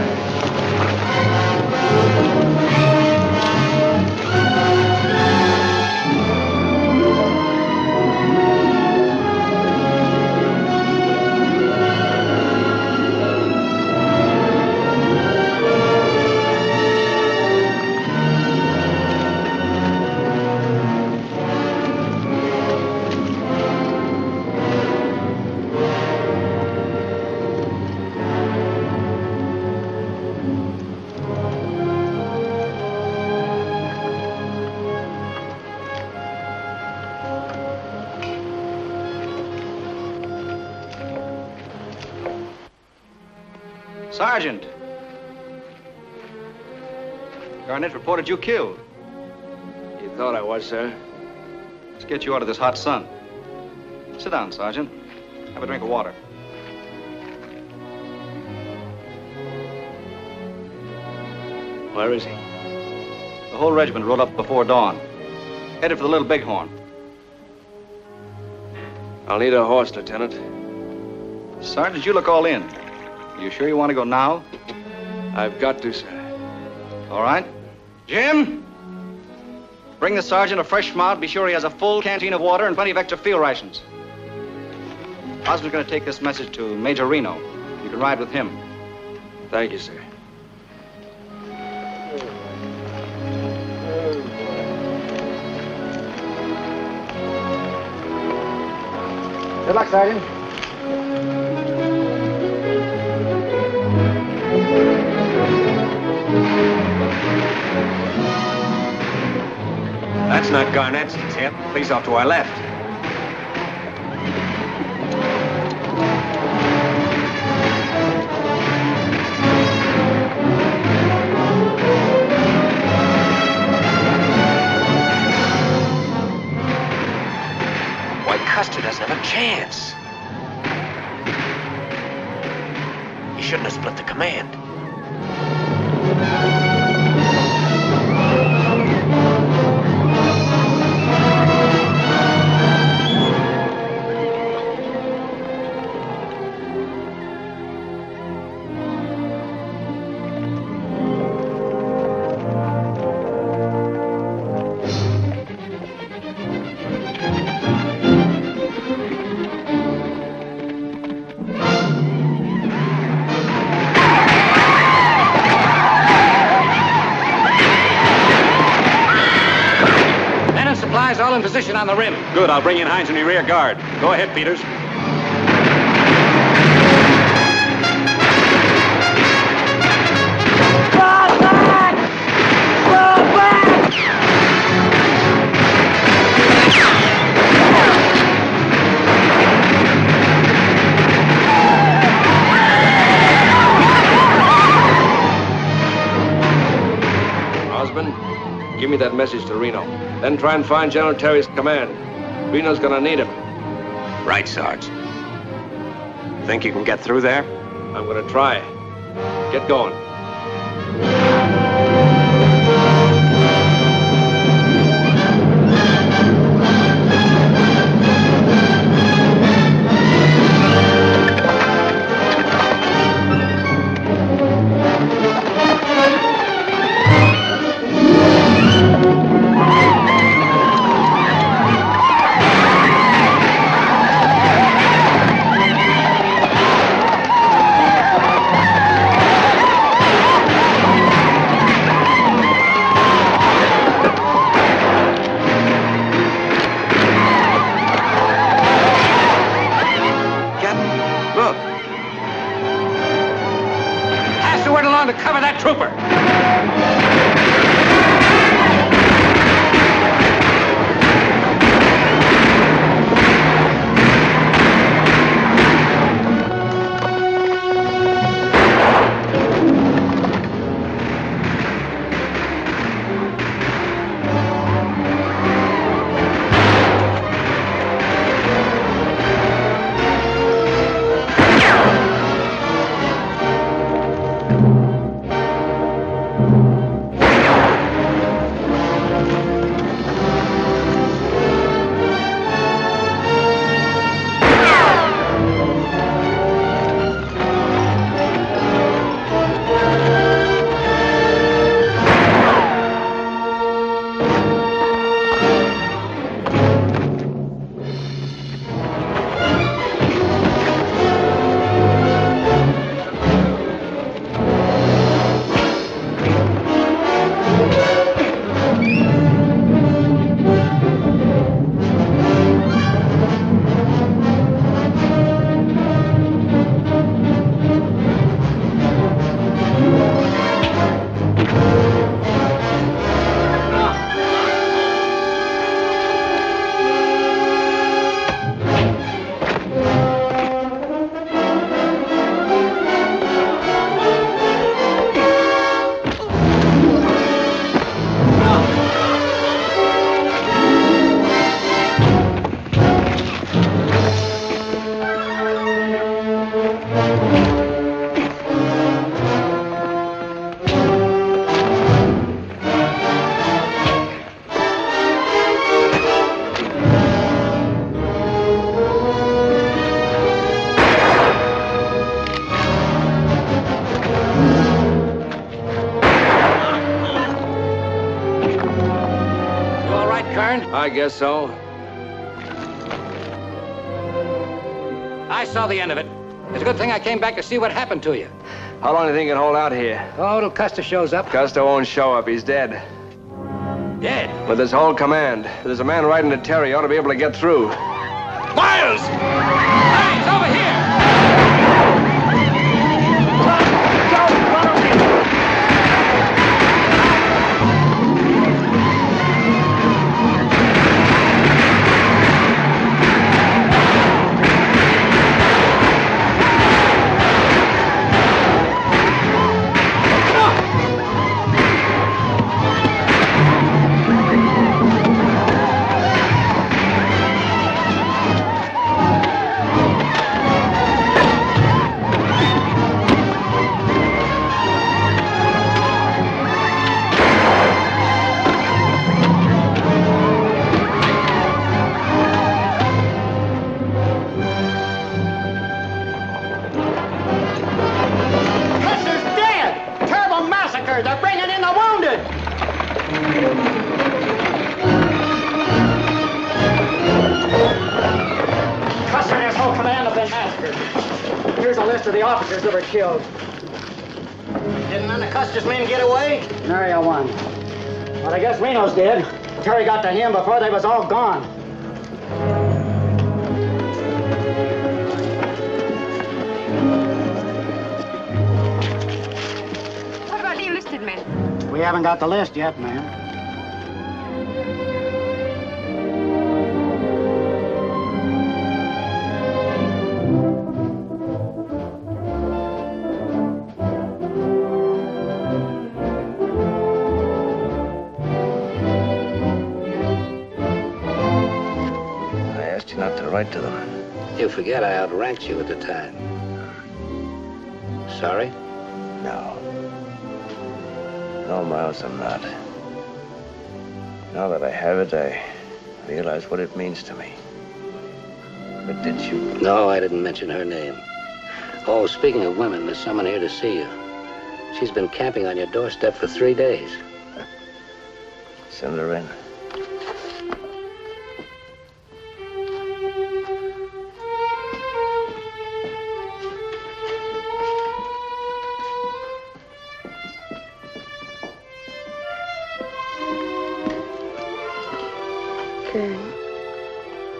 Sergeant! Garnett reported you killed. You thought I was, sir? Let's get you out of this hot sun. Sit down, Sergeant. Have a drink of water. Where is he? The whole regiment rode up before dawn. Headed for the Little Bighorn. I'll need a horse, Lieutenant. Sergeant, you look all in. You sure you want to go now? I've got to, sir. All right. Jim! Bring the sergeant a fresh mount. Be sure he has a full canteen of water and plenty of extra field rations. Osmond's going to take this message to Major Reno. You can ride with him. Thank you, sir. Good luck, Sergeant. That's not Garnett's, it's him. Please off to our left. Why, Custer doesn't have a chance. He shouldn't have split the command. supplies all in position on the rim. Good, I'll bring in Hines in the rear guard. Go ahead, Peters. Give me that message to Reno. Then try and find General Terry's command. Reno's gonna need him. Right, Sarge. Think you can get through there? I'm gonna try. Get going. To cover that trooper. I guess so. I saw the end of it. It's a good thing I came back to see what happened to you. How long do you think you can hold out here? Oh, till Custer shows up. Custer won't show up. He's dead. Dead? With his whole command. There's a man riding to Terry. Ought to be able to get through. Myles! Hey, it's over here! That were killed. Didn't none of Custer's men get away? Nary a one. But I guess Reno's dead. Terry got to him before they was all gone. What about the enlisted men? We haven't got the list yet, ma'am. Not to write to them. You forget I outranked you at the time. Sorry? No. No, Myles, I'm not. Now that I have it, I realize what it means to me. But did you? No, I didn't mention her name. Oh, speaking of women, there's someone here to see you. She's been camping on your doorstep for 3 days. Send her in.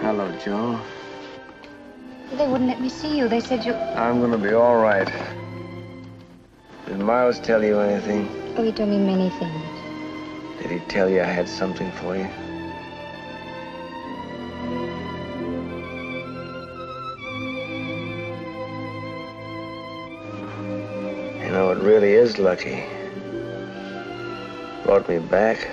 Hello, Joe. They wouldn't let me see you. They said you... I'm gonna be all right. Did Myles tell you anything? Oh, he told me many things. Did he tell you I had something for you? You know, it really is lucky. Brought me back.